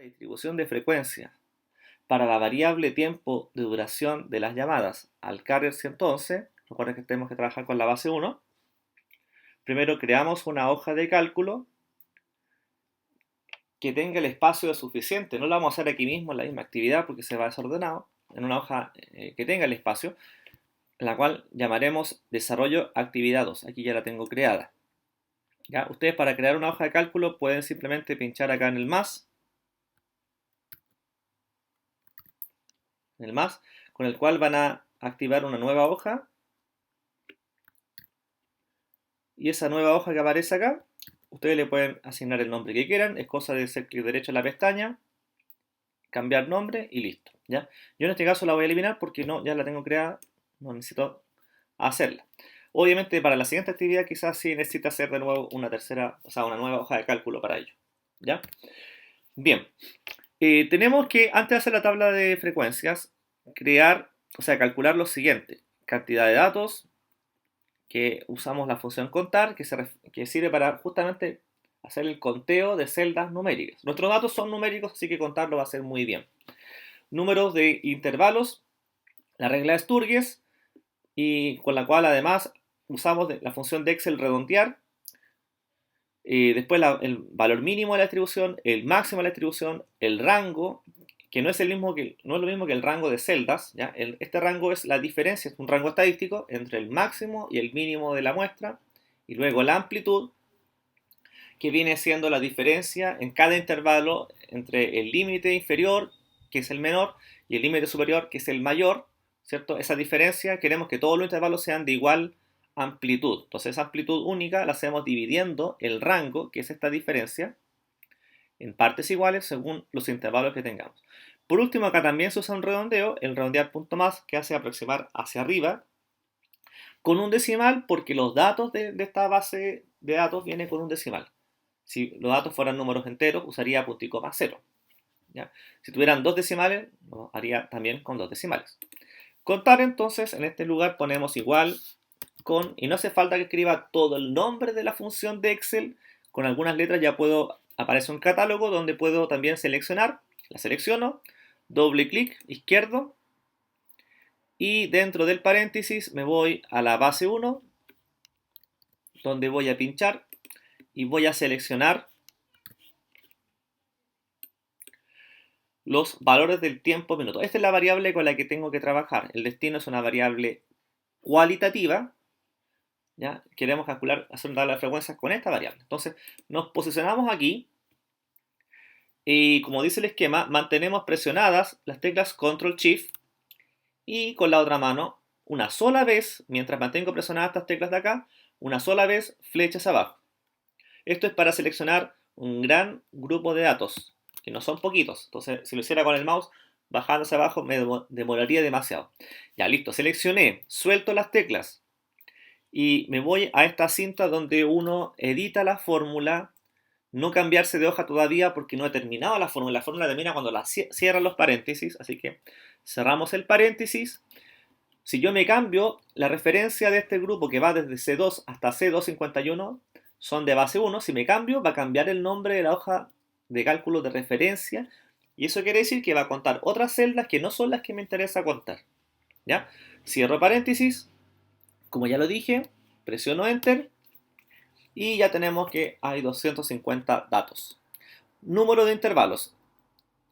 de distribución de frecuencia para la variable tiempo de duración de las llamadas al carrier 111, recuerden que tenemos que trabajar con la base 1. Primero creamos una hoja de cálculo que tenga el espacio suficiente. No lo vamos a hacer aquí mismo en la misma actividad porque se va desordenado. En una hoja que tenga el espacio, la cual llamaremos desarrollo actividad 2. Aquí ya la tengo creada. ¿Ya? Ustedes para crear una hoja de cálculo pueden simplemente pinchar acá en el más, con el cual van a activar una nueva hoja. Y esa nueva hoja que aparece acá, ustedes le pueden asignar el nombre que quieran. Es cosa de hacer clic derecho en la pestaña, cambiar nombre y listo. ¿Ya? Yo en este caso la voy a eliminar porque no, ya la tengo creada, no necesito hacerla. Obviamente para la siguiente actividad quizás sí necesita hacer de nuevo una tercera, o sea, una nueva hoja de cálculo para ello. ¿Ya? Bien, tenemos que antes de hacer la tabla de frecuencias, calcular lo siguiente: cantidad de datos, que usamos la función contar, que sirve para justamente hacer el conteo de celdas numéricas. Nuestros datos son numéricos, así que contarlo va a ser muy bien. Números de intervalos, la regla de Sturges, y con la cual además usamos la función de Excel redondear. Después el valor mínimo de la distribución, el máximo de la distribución, el rango, que no es lo mismo que el rango de celdas. ¿Ya? Este rango es la diferencia, es un rango estadístico entre el máximo y el mínimo de la muestra. Y luego la amplitud, que viene siendo la diferencia en cada intervalo entre el límite inferior, que es el menor, y el límite superior, que es el mayor. ¿Cierto? Esa diferencia queremos que todos los intervalos sean de igual amplitud. Entonces esa amplitud única la hacemos dividiendo el rango, que es esta diferencia, en partes iguales según los intervalos que tengamos. Por último, acá también se usa un redondeo, el redondear punto más, que hace aproximar hacia arriba, con un decimal, porque los datos de esta base de datos vienen con un decimal. Si los datos fueran números enteros, usaría puntico más 0. ¿Ya? Si tuvieran dos decimales, lo haría también con dos decimales. Contar, entonces, en este lugar ponemos igual con, y no hace falta que escriba todo el nombre de la función de Excel, con algunas letras ya aparece un catálogo donde puedo también seleccionar, la selecciono, doble clic izquierdo, y dentro del paréntesis me voy a la base 1, donde voy a pinchar y voy a seleccionar los valores del tiempo minuto. Esta es la variable con la que tengo que trabajar. El destino es una variable cualitativa. ¿Ya? Queremos hacer una tabla de frecuencias con esta variable. Entonces nos posicionamos aquí y, como dice el esquema, mantenemos presionadas las teclas Control Shift y con la otra mano una sola vez, mientras mantengo presionadas estas teclas de acá, una sola vez flechas abajo. Esto es para seleccionar un gran grupo de datos, que no son poquitos. Entonces, si lo hiciera con el mouse bajando hacia abajo me demoraría demasiado. Ya, listo, seleccioné, suelto las teclas y me voy a esta cinta donde uno edita la fórmula. No cambiarse de hoja todavía porque no he terminado la fórmula. La fórmula termina cuando la cierran los paréntesis, así que cerramos el paréntesis. Si yo me cambio, la referencia de este grupo que va desde C2 hasta C251 son de base 1. Si me cambio, va a cambiar el nombre de la hoja de cálculo de referencia, y eso quiere decir que va a contar otras celdas que no son las que me interesa contar. ¿Ya? Cierro paréntesis, como ya lo dije, presiono Enter y ya tenemos que hay 250 datos. Número de intervalos.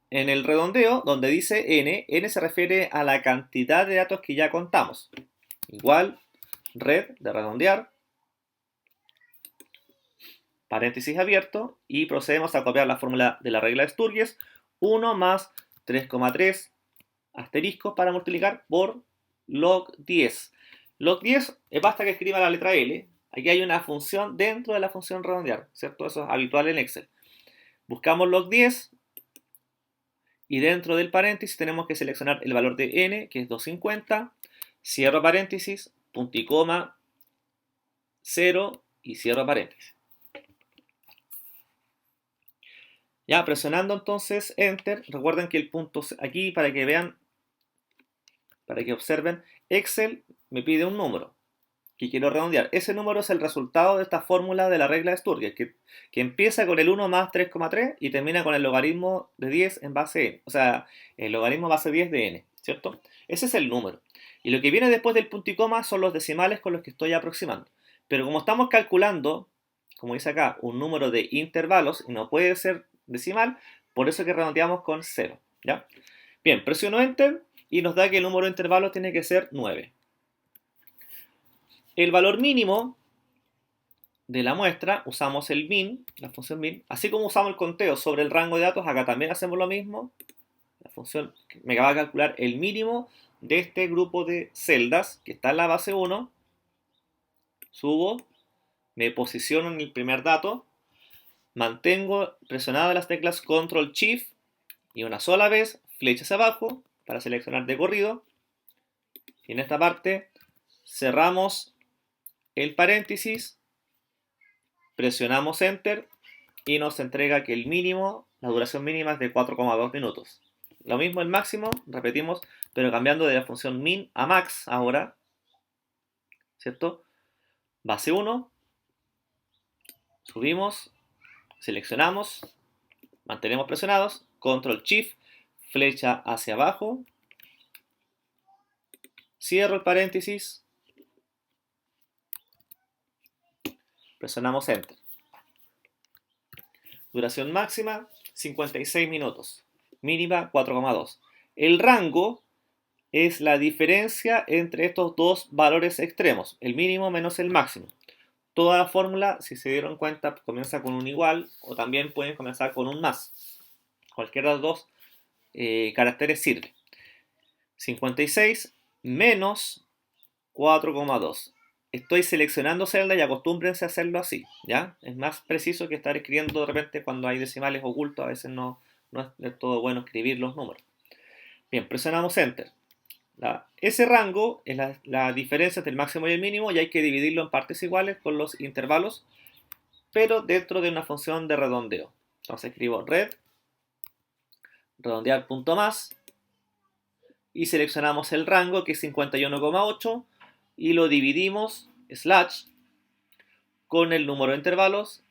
En el redondeo, donde dice n se refiere a la cantidad de datos que ya contamos. Igual, red de redondear, paréntesis abierto, y procedemos a copiar la fórmula de la regla de Sturges, 1 más 3,3 asteriscos para multiplicar por log 10. Log 10 basta que escriba la letra L. Aquí hay una función dentro de la función redondear, ¿cierto? Eso es habitual en Excel. Buscamos log 10 y dentro del paréntesis tenemos que seleccionar el valor de n, que es 250, cierro paréntesis, punto y coma, 0 y cierro paréntesis. Ya, presionando entonces Enter, recuerden que el punto aquí, para que vean, para que observen, Excel me pide un número. que quiero redondear. Ese número es el resultado de esta fórmula de la regla de Sturger, que empieza con el 1 más 3,3 y termina con el logaritmo de 10 en base n. O sea, el logaritmo base 10 de n, ¿cierto? Ese es el número. Y lo que viene después del punto y coma son los decimales con los que estoy aproximando. Pero como estamos calculando, como dice acá, un número de intervalos y no puede ser decimal, por eso que redondeamos con 0, ¿ya? Bien, presiono Enter y nos da que el número de intervalos tiene que ser 9. El valor mínimo de la muestra, usamos el min, la función min, así como usamos el conteo sobre el rango de datos, acá también hacemos lo mismo. La función me va a calcular el mínimo de este grupo de celdas que está en la base 1. Subo, me posiciono en el primer dato, mantengo presionadas las teclas Control Shift y una sola vez flecha hacia abajo para seleccionar de corrido. Y en esta parte cerramos el paréntesis, presionamos Enter y nos entrega que el mínimo, la duración mínima es de 4,2 minutos. Lo mismo el máximo, repetimos, pero cambiando de la función min a max ahora, ¿cierto? Base 1, subimos, seleccionamos, mantenemos presionados, Control Shift, flecha hacia abajo, cierro el paréntesis, presionamos Enter. Duración máxima, 56 minutos. Mínima, 4,2. El rango es la diferencia entre estos dos valores extremos, el mínimo menos el máximo. Toda la fórmula, si se dieron cuenta, comienza con un igual o también pueden comenzar con un más. Cualquiera de los dos caracteres sirve. 56 menos 4,2. Estoy seleccionando celda y acostúmbrense a hacerlo así, ¿ya? Es más preciso que estar escribiendo de repente cuando hay decimales ocultos, a veces no es del todo bueno escribir los números. Bien, presionamos Enter. Ese rango es la diferencia entre el máximo y el mínimo y hay que dividirlo en partes iguales con los intervalos, pero dentro de una función de redondeo. Entonces escribo redondear punto más, y seleccionamos el rango que es 51,8 y lo dividimos slash con el número de intervalos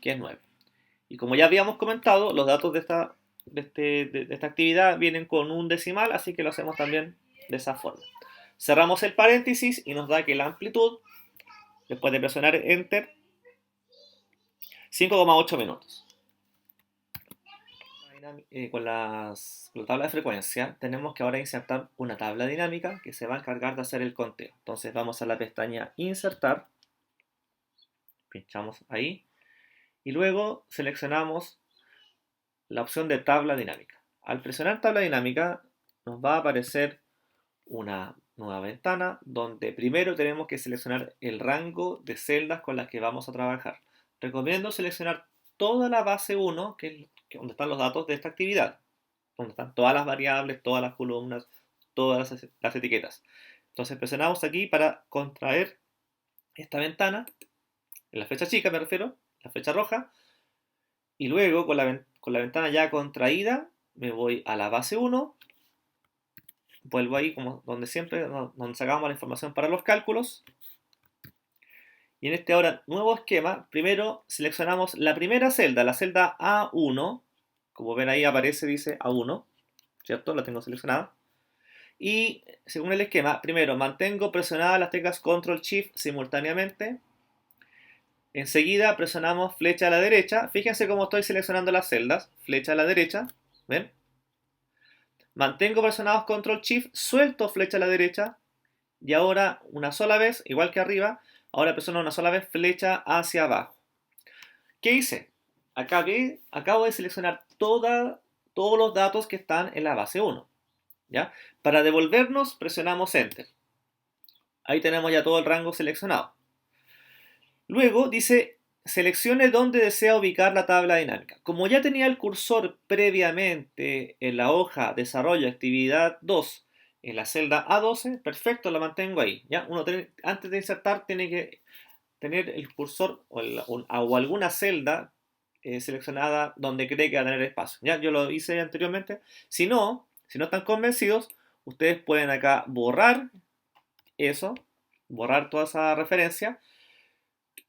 que es 9. Y como ya habíamos comentado, los datos de esta actividad vienen con un decimal, así que lo hacemos también de esa forma. Cerramos el paréntesis y nos da que la amplitud, después de presionar Enter, 5,8 minutos. Con la tabla de frecuencia tenemos que ahora insertar una tabla dinámica que se va a encargar de hacer el conteo. Entonces vamos a la pestaña Insertar, pinchamos ahí y luego seleccionamos la opción de tabla dinámica. Al presionar tabla dinámica nos va a aparecer una nueva ventana donde primero tenemos que seleccionar el rango de celdas con las que vamos a trabajar. Recomiendo seleccionar toda la base 1, que es donde están los datos de esta actividad, donde están todas las variables, todas las columnas, todas las etiquetas. Entonces presionamos aquí para contraer esta ventana, en la flecha chica me refiero, la flecha roja, y luego con la ventana ya contraída me voy a la base 1, vuelvo ahí como donde siempre, donde sacamos la información para los cálculos. Y en este ahora nuevo esquema, primero seleccionamos la primera celda, la celda A1. Como ven ahí aparece, dice A1, ¿cierto? La tengo seleccionada. Y según el esquema, primero mantengo presionadas las teclas Control Shift simultáneamente. Enseguida presionamos flecha a la derecha. Fíjense cómo estoy seleccionando las celdas. Flecha a la derecha, ¿ven? Mantengo presionados Control Shift, suelto flecha a la derecha. Y ahora una sola vez, igual que arriba, ahora presiono una sola vez flecha hacia abajo. ¿Qué hice? Acabo de seleccionar todos los datos que están en la base 1. ¿Ya? Para devolvernos presionamos Enter. Ahí tenemos ya todo el rango seleccionado. Luego dice, seleccione dónde desea ubicar la tabla dinámica. Como ya tenía el cursor previamente en la hoja Desarrollo Actividad 2, en la celda A12, perfecto, lo mantengo ahí. ¿Ya? Antes de insertar tiene que tener el cursor o alguna celda seleccionada donde cree que va a tener espacio. ¿Ya? Yo lo hice anteriormente. Si no están convencidos, ustedes pueden acá borrar eso borrar toda esa referencia,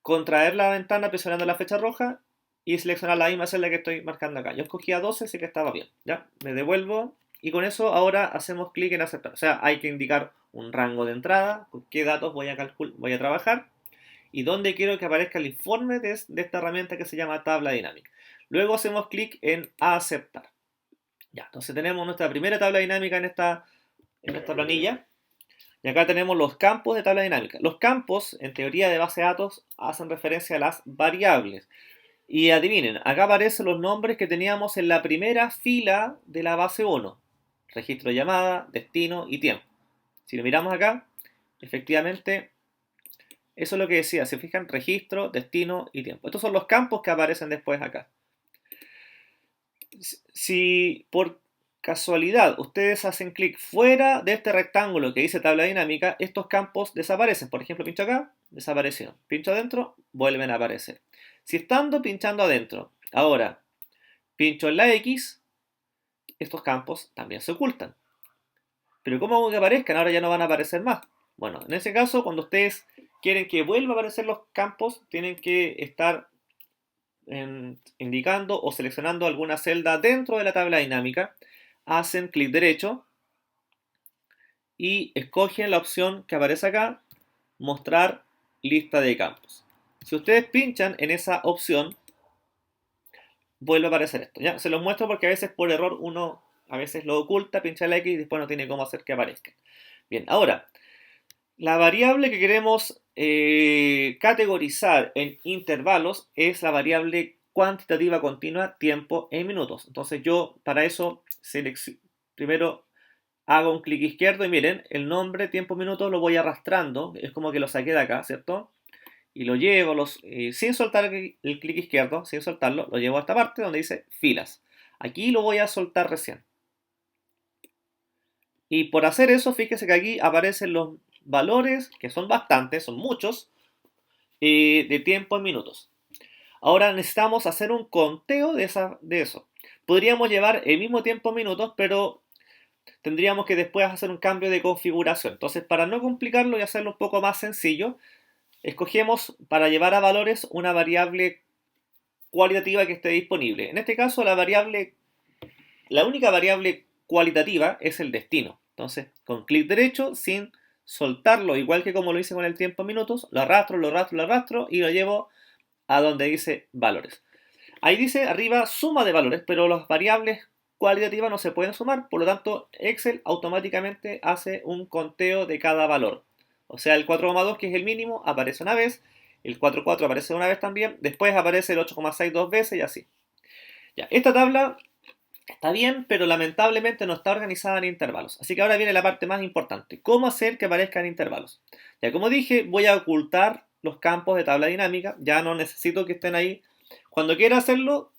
contraer la ventana presionando la flecha roja y seleccionar la misma celda que estoy marcando acá. Yo escogía 12, así que estaba bien. Ya, me devuelvo y con eso ahora hacemos clic en aceptar. O sea, hay que indicar un rango de entrada, con qué datos voy a trabajar y dónde quiero que aparezca el informe de esta herramienta que se llama tabla dinámica. Luego hacemos clic en aceptar. Ya, entonces tenemos nuestra primera tabla dinámica en esta planilla. Y acá tenemos los campos de tabla dinámica. Los campos, en teoría de base de datos, hacen referencia a las variables. Y adivinen, acá aparecen los nombres que teníamos en la primera fila de la base 1. Registro de llamada, destino y tiempo. Si lo miramos acá, efectivamente, eso es lo que decía. Se fijan, registro, destino y tiempo. Estos son los campos que aparecen después acá. Si por casualidad ustedes hacen clic fuera de este rectángulo que dice tabla dinámica, estos campos desaparecen. Por ejemplo, pincho acá, desaparecieron. Pincho adentro, vuelven a aparecer. Si estando pinchando adentro, ahora pincho en la X, estos campos también se ocultan. Pero ¿cómo hago que aparezcan? Ahora ya no van a aparecer más. Bueno, en ese caso, cuando ustedes quieren que vuelvan a aparecer los campos, tienen que estar indicando o seleccionando alguna celda dentro de la tabla dinámica, hacen clic derecho y escogen la opción que aparece acá, mostrar lista de campos. Si ustedes pinchan en esa opción, vuelve a aparecer esto. ¿Ya? Se los muestro porque a veces por error uno a veces lo oculta, pincha la X y después no tiene cómo hacer que aparezca. Bien, ahora, la variable que queremos categorizar en intervalos es la variable cuantitativa continua tiempo en minutos. Entonces yo para eso primero hago un clic izquierdo y miren, el nombre tiempo minutos lo voy arrastrando, es como que lo saqué de acá, ¿cierto? Y lo llevo sin soltar el clic izquierdo, sin soltarlo, lo llevo a esta parte donde dice filas. Aquí lo voy a soltar recién. Y por hacer eso, fíjese que aquí aparecen los valores, que son bastantes, son muchos, de tiempo en minutos. Ahora necesitamos hacer un conteo de eso. Podríamos llevar el mismo tiempo en minutos, pero tendríamos que después hacer un cambio de configuración. Entonces, para no complicarlo y hacerlo un poco más sencillo, escogemos para llevar a valores una variable cualitativa que esté disponible. En este caso, la única variable cualitativa es el destino. Entonces, con clic derecho, sin soltarlo, igual que como lo hice con el tiempo en minutos, lo arrastro y lo llevo a donde dice valores. Ahí dice arriba suma de valores, pero las variables cualitativas no se pueden sumar, por lo tanto Excel automáticamente hace un conteo de cada valor. O sea, el 4,2 que es el mínimo aparece una vez, el 4,4 aparece una vez también, después aparece el 8,6 dos veces y así. Ya, esta tabla está bien, pero lamentablemente no está organizada en intervalos. Así que ahora viene la parte más importante. ¿Cómo hacer que aparezcan intervalos? Ya como dije, voy a ocultar los campos de tabla dinámica. Ya no necesito que estén ahí. Cuando quiera hacerlo,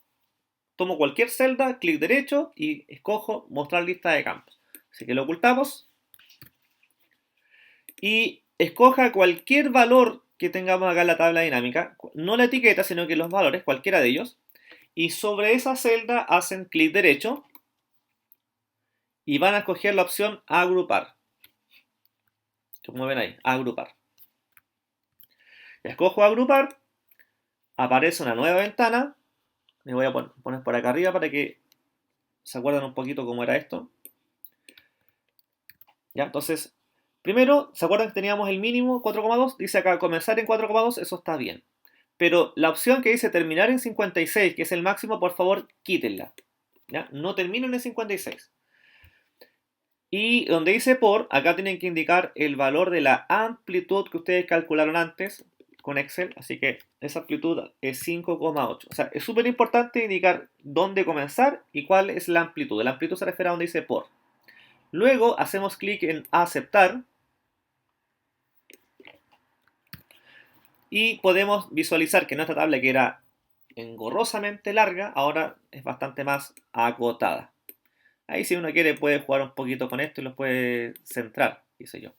tomo cualquier celda, clic derecho y escojo mostrar lista de campos. Así que lo ocultamos. Y escoja cualquier valor que tengamos acá en la tabla dinámica. No la etiqueta, sino que los valores, cualquiera de ellos. Y sobre esa celda hacen clic derecho y van a escoger la opción agrupar. Como ven ahí, agrupar. Escojo agrupar, aparece una nueva ventana. Me voy a poner por acá arriba para que se acuerden un poquito cómo era esto. ¿Ya? Entonces, primero, ¿se acuerdan que teníamos el mínimo 4,2? Dice acá comenzar en 4,2, eso está bien. Pero la opción que dice terminar en 56, que es el máximo, por favor, quítenla. ¿Ya? No terminen en 56. Y donde dice por, acá tienen que indicar el valor de la amplitud que ustedes calcularon antes con Excel. Así que esa amplitud es 5,8. O sea, es súper importante indicar dónde comenzar y cuál es la amplitud. La amplitud se refiere a donde dice por. Luego hacemos clic en aceptar. Y podemos visualizar que nuestra tabla, que era engorrosamente larga, ahora es bastante más acotada. Ahí si uno quiere puede jugar un poquito con esto y los puede centrar, qué sé yo.